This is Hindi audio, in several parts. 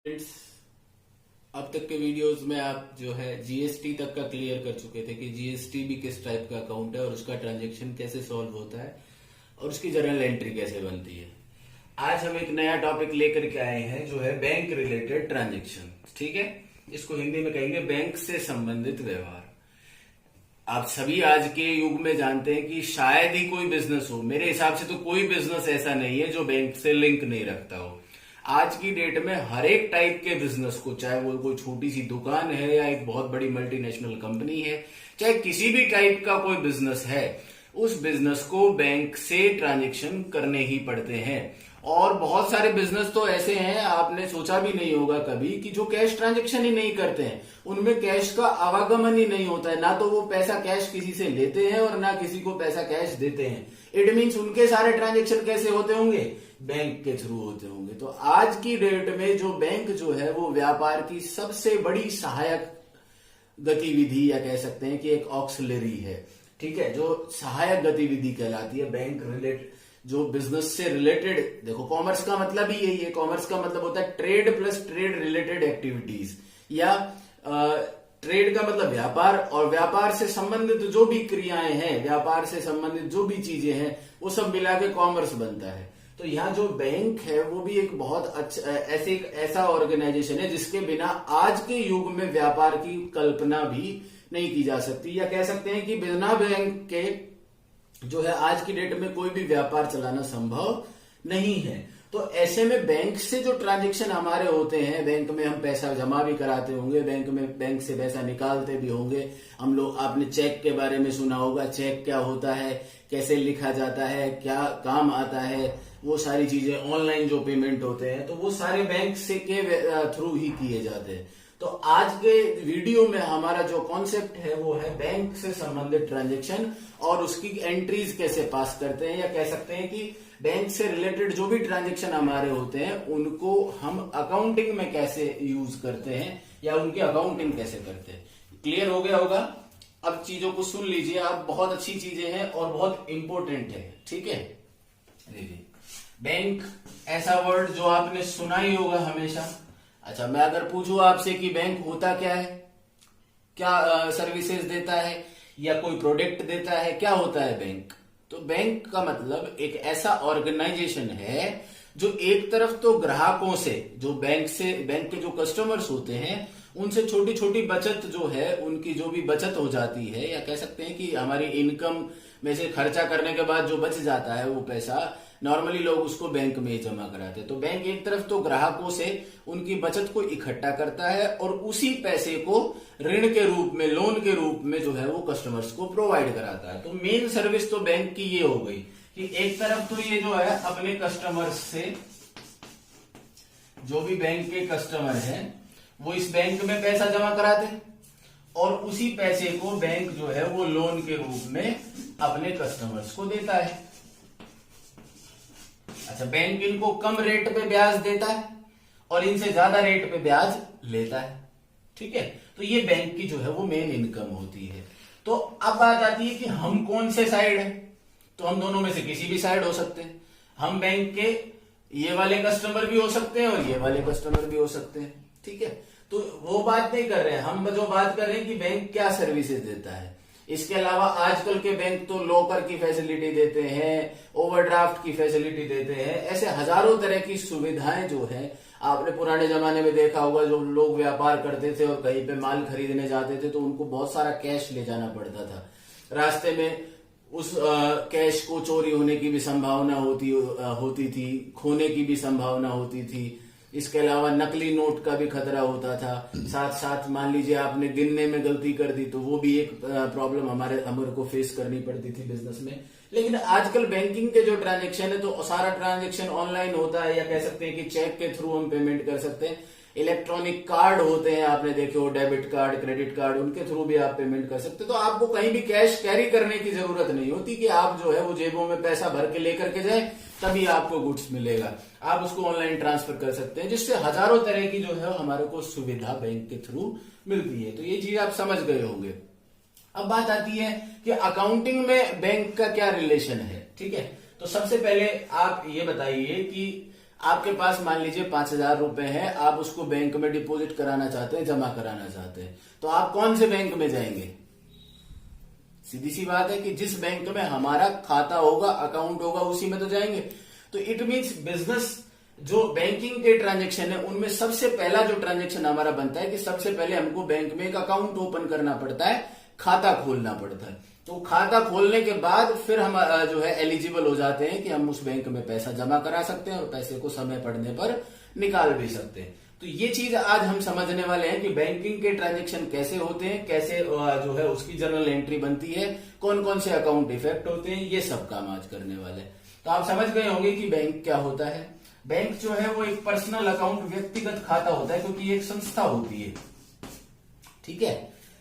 फ्रेंड्स, अब तक के वीडियोस में आप जो है जीएसटी तक का क्लियर कर चुके थे कि जीएसटी भी किस टाइप का अकाउंट है और उसका ट्रांजैक्शन कैसे सॉल्व होता है और उसकी जर्नल एंट्री कैसे बनती है। आज हम एक नया टॉपिक लेकर के आए हैं जो है बैंक रिलेटेड ट्रांजैक्शन। ठीक है, इसको हिंदी में कहेंगे बैंक से संबंधित व्यवहार। आप सभी आज के युग में जानते हैं कि शायद ही कोई बिजनेस हो, मेरे हिसाब से तो कोई बिजनेस ऐसा नहीं है जो बैंक से लिंक नहीं रखता हो। आज की डेट में हर एक टाइप के बिजनेस को, चाहे वो कोई छोटी सी दुकान है या एक बहुत बड़ी मल्टीनेशनल कंपनी है, चाहे किसी भी टाइप का कोई बिजनेस है, उस बिजनेस को बैंक से ट्रांजैक्शन करने ही पड़ते हैं। और बहुत सारे बिजनेस तो ऐसे हैं, आपने सोचा भी नहीं होगा कभी, कि जो कैश ट्रांजैक्शन ही नहीं करते हैं, उनमें कैश का आवागमन ही नहीं होता है। ना तो वो पैसा कैश किसी से लेते हैं और ना किसी को पैसा कैश देते हैं। इट मीन्स उनके सारे ट्रांजैक्शन कैसे होते होंगे? बैंक के थ्रू होते होंगे। तो आज की डेट में जो बैंक जो है वो व्यापार की सबसे बड़ी सहायक गतिविधि, या कह सकते हैं कि एक ऑक्सिलरी है। ठीक है, जो सहायक गतिविधि कहलाती है बैंक रिलेटेड, जो बिजनेस से रिलेटेड। देखो, कॉमर्स का मतलब ही यही है। कॉमर्स का मतलब होता है trade plus trade related activities, या ट्रेड का मतलब व्यापार, और व्यापार से संबंधित जो भी क्रियाएं हैं, व्यापार से संबंधित जो भी चीजें हैं, वो सब मिला के कॉमर्स बनता है। तो यहाँ जो बैंक है वो भी एक बहुत अच्छा ऐसा ऑर्गेनाइजेशन है जिसके बिना आज के युग में व्यापार की कल्पना भी नहीं की जा सकती, या कह सकते हैं कि बिना बैंक के जो है आज की डेट में कोई भी व्यापार चलाना संभव नहीं है। तो ऐसे में बैंक से जो ट्रांजैक्शन हमारे होते हैं, बैंक में हम पैसा जमा भी कराते होंगे, बैंक से पैसा निकालते भी होंगे हम लोग। आपने चेक के बारे में सुना होगा, चेक क्या होता है, कैसे लिखा जाता है, क्या काम आता है, वो सारी चीजें। ऑनलाइन जो पेमेंट होते हैं तो वो सारे बैंक से के थ्रू ही किए जाते हैं। तो आज के वीडियो में हमारा जो कॉन्सेप्ट है वो है बैंक से संबंधित ट्रांजैक्शन और उसकी एंट्रीज कैसे पास करते हैं, या कह सकते हैं कि बैंक से रिलेटेड जो भी ट्रांजैक्शन हमारे होते हैं उनको हम अकाउंटिंग में कैसे यूज करते हैं, या उनकी अकाउंटिंग कैसे करते हैं। क्लियर हो गया होगा? अब चीजों को सुन लीजिए आप, बहुत अच्छी चीजें हैं और बहुत इंपॉर्टेंट है। ठीक है, देखिए, बैंक ऐसा वर्ड जो आपने सुना ही होगा हमेशा। अच्छा, मैं अगर पूछूं आपसे कि बैंक होता क्या है, क्या सर्विसेज देता है, या कोई प्रोडक्ट देता है, क्या होता है बैंक? तो बैंक का मतलब एक ऐसा ऑर्गेनाइजेशन है जो एक तरफ तो ग्राहकों से, जो बैंक के जो कस्टमर्स होते हैं उनसे छोटी छोटी बचत जो है, उनकी जो भी बचत हो जाती है, या कह सकते हैं कि हमारी इनकम में से खर्चा करने के बाद जो बच जाता है वो पैसा, नॉर्मली लोग उसको बैंक में ही जमा कराते हैं। तो बैंक एक तरफ तो ग्राहकों से उनकी बचत को इकट्ठा करता है और उसी पैसे को ऋण के रूप में, लोन के रूप में जो है वो कस्टमर्स को प्रोवाइड कराता है। तो मेन सर्विस तो बैंक की ये हो गई कि एक तरफ तो ये जो है अपने कस्टमर्स से, जो भी बैंक के कस्टमर हैं वो इस बैंक में पैसा जमा कराते हैं और उसी पैसे को बैंक जो है वो लोन के रूप में अपने कस्टमर्स को देता है। अच्छा, बैंक इनको कम रेट पे ब्याज देता है और इनसे ज्यादा रेट पे ब्याज लेता है। ठीक है, तो ये बैंक की जो है वो मेन इनकम होती है। तो अब बात आती है कि हम कौन से साइड है, तो हम दोनों में से किसी भी साइड हो सकते हैं। हम बैंक के ये वाले कस्टमर भी हो सकते हैं और ये वाले कस्टमर भी हो सकते हैं। ठीक है, तो वो बात नहीं कर रहे हैं हम, जो बात कर रहे हैं कि बैंक क्या सर्विसेज देता है। इसके अलावा आजकल के बैंक तो लॉकर की फैसिलिटी देते हैं, ओवरड्राफ्ट की फैसिलिटी देते हैं, ऐसे हजारों तरह की सुविधाएं जो है। आपने पुराने जमाने में देखा होगा, जो लोग व्यापार करते थे और कहीं पे माल खरीदने जाते थे तो उनको बहुत सारा कैश ले जाना पड़ता था। रास्ते में उस कैश को चोरी होने की भी संभावना होती थी, खोने की भी संभावना होती थी। इसके अलावा नकली नोट का भी खतरा होता था। साथ साथ मान लीजिए आपने गिनने में गलती कर दी तो वो भी एक प्रॉब्लम हमारे को फेस करनी पड़ती थी बिजनेस में। लेकिन आजकल बैंकिंग के जो ट्रांजैक्शन है तो सारा ट्रांजैक्शन ऑनलाइन होता है, या कह सकते हैं कि चेक के थ्रू हम पेमेंट कर सकते हैं। इलेक्ट्रॉनिक कार्ड होते हैं, आपने देखे हो, डेबिट कार्ड, क्रेडिट कार्ड, उनके थ्रू भी आप पेमेंट कर सकते हैं। तो आपको कहीं भी कैश कैरी करने की जरूरत नहीं होती कि आप जो है वो जेबों में पैसा भर के लेकर के जाए तभी आपको गुड्स मिलेगा। आप उसको ऑनलाइन ट्रांसफर कर सकते हैं, जिससे हजारों तरह की जो है हमारे को सुविधा बैंक के थ्रू मिलती है। तो ये चीज आप समझ गए होंगे। अब बात आती है कि अकाउंटिंग में बैंक का क्या रिलेशन है। ठीक है, तो सबसे पहले आप ये बताइए कि आपके पास मान लीजिए 5,000 रुपए है, आप उसको बैंक में डिपॉजिट कराना चाहते हैं, जमा कराना चाहते हैं, तो आप कौन से बैंक में जाएंगे? सीधी सी बात है कि जिस बैंक में हमारा खाता होगा, अकाउंट होगा, उसी में तो जाएंगे। तो इट मीन्स बिजनेस जो बैंकिंग के ट्रांजेक्शन है उनमें सबसे पहला जो ट्रांजेक्शन हमारा बनता है कि सबसे पहले हमको बैंक में एक अकाउंट ओपन करना पड़ता है, खाता खोलना पड़ता है। तो खाता खोलने के बाद फिर हम जो है एलिजिबल हो जाते हैं कि हम उस बैंक में पैसा जमा करा सकते हैं और पैसे को समय पड़ने पर निकाल भी सकते हैं। तो ये चीज आज हम समझने वाले हैं कि बैंकिंग के ट्रांजेक्शन कैसे होते हैं, कैसे जो है उसकी जर्नल एंट्री बनती है, कौन कौन से अकाउंट इफेक्ट होते हैं, ये सब काम आज करने वाले हैं। तो आप समझ गए होंगे कि बैंक क्या होता है। बैंक जो है वो एक पर्सनल अकाउंट, व्यक्तिगत खाता होता है, क्योंकि एक संस्था होती है। ठीक है,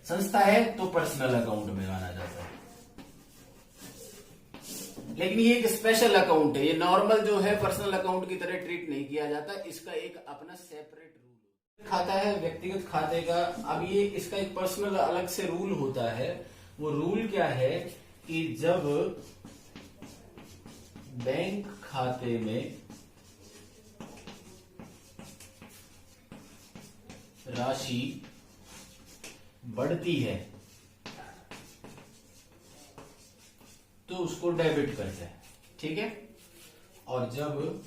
संस्था है तो पर्सनल अकाउंट में माना जाता है। लेकिन ये एक स्पेशल अकाउंट है, ये नॉर्मल जो है पर्सनल अकाउंट की तरह ट्रीट नहीं किया जाता, इसका एक अपना सेपरेट रूल खाता है व्यक्तिगत खाते का। अब ये इसका एक पर्सनल अलग से रूल होता है। वो रूल क्या है कि जब बैंक खाते में राशि बढ़ती है तो उसको डेबिट करते हैं, ठीक है। और जब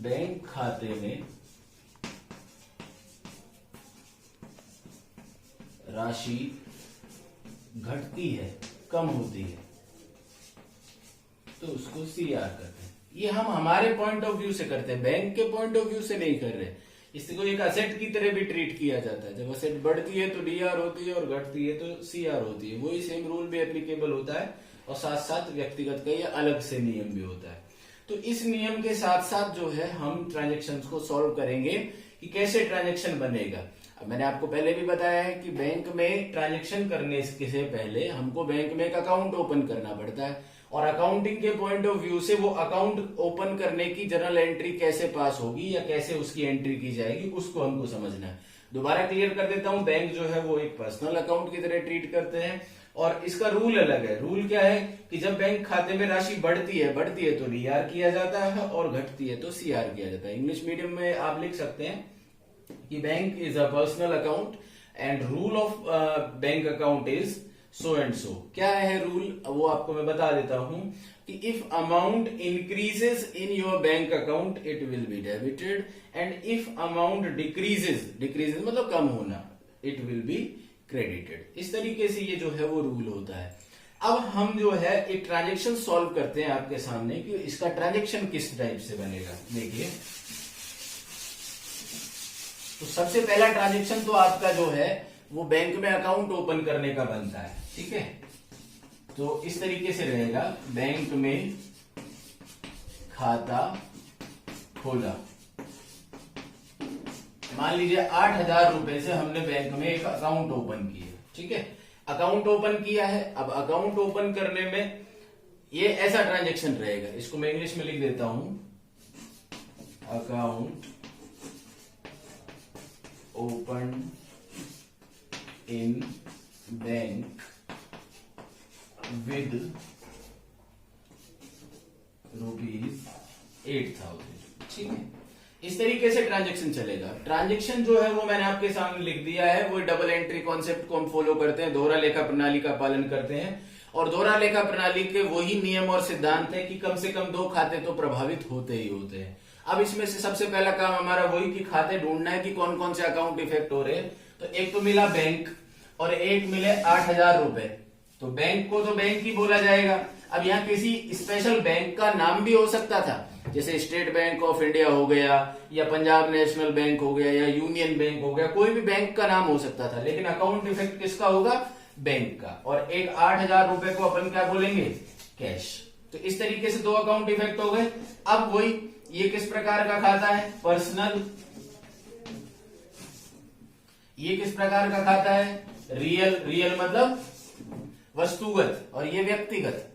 बैंक खाते में राशि घटती है, कम होती है, तो उसको सीआर करते हैं। ये हम हमारे पॉइंट ऑफ व्यू से करते हैं, बैंक के पॉइंट ऑफ व्यू से नहीं कर रहे। इसको एक असेट की तरह भी ट्रीट किया जाता है। जब असेट बढ़ती है तो डीआर होती है और घटती है तो सीआर होती है। वही सेम रूल भी एप्लीकेबल होता है और साथ साथ व्यक्तिगत का ये अलग से नियम भी होता है। तो इस नियम के साथ साथ जो है हम ट्रांजेक्शन को सॉल्व करेंगे कि कैसे ट्रांजेक्शन बनेगा। अब मैंने आपको पहले भी बताया है कि बैंक में ट्रांजेक्शन करने से पहले हमको बैंक में एक अकाउंट ओपन करना पड़ता है और अकाउंटिंग के पॉइंट ऑफ व्यू से वो अकाउंट ओपन करने की जर्नल एंट्री कैसे पास होगी या कैसे उसकी एंट्री की जाएगी, उसको हमको समझना है। दोबारा क्लियर कर देता हूं, बैंक जो है वो एक पर्सनल अकाउंट की तरह ट्रीट करते हैं और इसका रूल अलग है। रूल क्या है कि जब बैंक खाते में राशि बढ़ती है तो डीआर किया जाता है और घटती है तो सीआर किया जाता है। इंग्लिश मीडियम में आप लिख सकते हैं कि bank is a personal account and rule of bank account is so and so. क्या है रूल, वो आपको मैं बता देता हूं कि if amount increases in your bank account it will be debited and if amount decreases मतलब कम होना, इट विल बी क्रेडिटेड। इस तरीके से ये जो है वो रूल होता है। अब हम जो है एक ट्रांजेक्शन सॉल्व करते हैं आपके सामने कि इसका ट्रांजेक्शन किस टाइप से बनेगा। देखिए, तो सबसे पहला ट्रांजेक्शन तो आपका जो है वो बैंक में अकाउंट ओपन करने का बनता है, ठीक है। तो इस तरीके से रहेगा, बैंक में खाता खोला। मान लीजिए 8,000 रुपए से हमने बैंक में एक अकाउंट ओपन किया, ठीक है। अकाउंट ओपन किया है। अब अकाउंट ओपन करने में ये ऐसा ट्रांजेक्शन रहेगा, इसको मैं इंग्लिश में लिख देता हूं, account open in bank with ₹8,000, ठीक है। इस तरीके से ट्रांजेक्शन चलेगा। ट्रांजेक्शन जो है वो मैंने आपके सामने लिख दिया है। वो डबल एंट्री कॉन्सेप्ट को हम फॉलो करते हैं, दोहरा लेखा प्रणाली का पालन करते हैं और दोहरा लेखा प्रणाली के वही नियम और सिद्धांत है कि कम से कम 2 खाते तो प्रभावित होते ही होते हैं। अब इसमें से सबसे पहला काम हमारा वही कि खाते ढूंढना है कि कौन कौन से अकाउंट इफेक्ट हो रहे हैं। तो एक तो मिला बैंक और एक मिले 8,000 रुपए। तो बैंक को तो बैंक ही बोला जाएगा। अब यहाँ किसी स्पेशल बैंक का नाम भी हो सकता था, जैसे स्टेट बैंक ऑफ इंडिया हो गया या पंजाब नेशनल बैंक हो गया या यूनियन बैंक हो गया, कोई भी बैंक का नाम हो सकता था, लेकिन अकाउंट इफेक्ट किसका होगा? बैंक का। और एक 8,000 रुपए को अपन क्या बोलेंगे? कैश। तो इस तरीके से 2 अकाउंट इफेक्ट हो गए। अब वही, ये किस प्रकार का खाता है? पर्सनल। ये किस प्रकार का खाता है? रियल मतलब वस्तुगत, और ये व्यक्तिगत।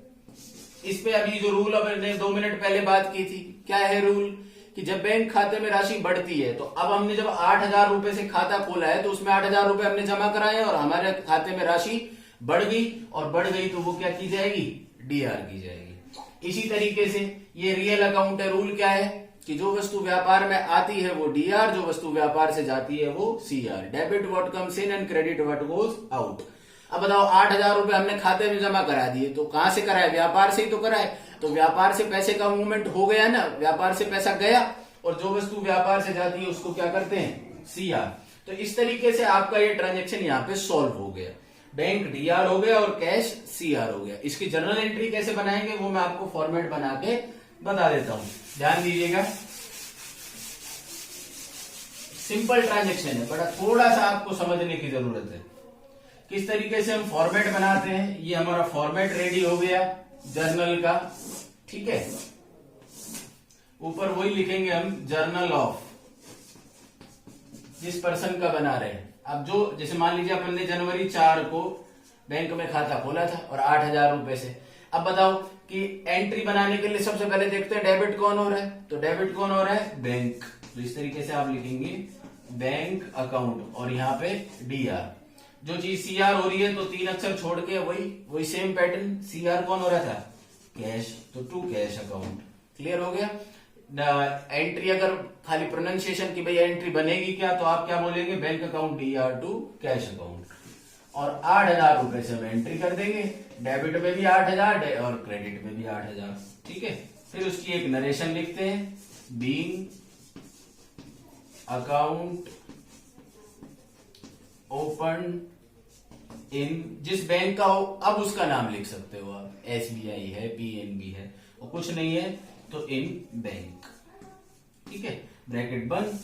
इस पे अभी जो रूल हमने 2 मिनट पहले बात की थी, क्या है रूल? कि जब बैंक खाते में राशि बढ़ती है, तो अब हमने जब 8,000 रुपए से खाता खोला है तो उसमें 8,000 रुपए हमने जमा कराए और हमारे खाते में राशि बढ़ गई, और बढ़ गई तो वो क्या की जाएगी? डीआर की जाएगी। इसी तरीके से ये रियल अकाउंट है, रूल क्या है कि जो वस्तु व्यापार में आती है वो डीआर, जो वस्तु व्यापार से जाती है वो CR. Debit what comes in and credit what goes out. अब बताओ 8,000 रुपए हमने खाते में जमा करा दिए, तो कहां से कराए? व्यापार से ही तो कराए। तो व्यापार से पैसे का मूवमेंट हो गया ना, व्यापार से पैसा गया और जो वस्तु व्यापार से जाती है उसको क्या करते हैं? सीआर। तो इस तरीके से आपका ये ट्रांजेक्शन यहाँ पे सॉल्व हो गया। बैंक डीआर हो गया और कैश सीआर हो गया। इसकी जर्नल एंट्री कैसे बनाएंगे वो मैं आपको फॉर्मेट बना के बता देता हूं, ध्यान दीजिएगा। सिंपल ट्रांजेक्शन है, बड़ा थोड़ा सा आपको समझने की जरूरत है किस तरीके से हम फॉर्मेट बनाते हैं। ये हमारा फॉर्मेट रेडी हो गया जर्नल का, ठीक है। ऊपर वही लिखेंगे हम, जर्नल ऑफ जिस पर्सन का बना रहे हैं। अब जो जैसे मान लीजिए अपन ने जनवरी 4 को बैंक में खाता खोला था और 8,000 रुपए से। अब बताओ कि एंट्री बनाने के लिए सबसे पहले देखते हैं डेबिट कौन हो रहा है, तो डेबिट कौन हो रहा है? बैंक। तो इस तरीके से आप लिखेंगे बैंक अकाउंट और यहाँ पे डीआर। जो चीज सीआर हो रही है तो 3 अक्षर छोड़ के वही सेम पैटर्न। सीआर कौन हो रहा था? कैश, तो टू कैश अकाउंट। क्लियर हो गया। एंट्री अगर खाली प्रोनाउंसिएशन की भाई एंट्री बनेगी क्या, तो आप क्या बोलेंगे? Bank account DR to cash account. और 8,000 रुपए से हम एंट्री कर देंगे, डेबिट में भी 8,000 और क्रेडिट में भी 8,000, ठीक है। फिर उसकी एक नरेशन लिखते हैं, बीइंग अकाउंट ओपन इन, जिस बैंक का हो अब उसका नाम लिख सकते हो आप, एसबीआई है, पीएनबी है, और कुछ नहीं है तो इन बैंक, ठीक है। ब्रैकेट बंद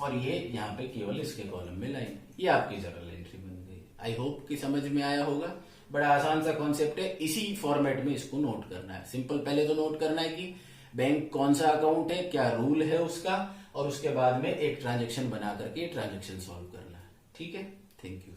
और ये यहाँ पे केवल इसके कॉलम में लाइन। ये आपकी जर्नल एंट्री बन गई। आई होप कि समझ में आया होगा। बड़ा आसान सा कॉन्सेप्ट है, इसी फॉर्मेट में इसको नोट करना है। सिंपल पहले तो नोट करना है कि बैंक कौन सा अकाउंट है, क्या रूल है उसका, और उसके बाद में एक ट्रांजेक्शन बना करके ट्रांजेक्शन सॉल्व करना है, ठीक है। Thank you.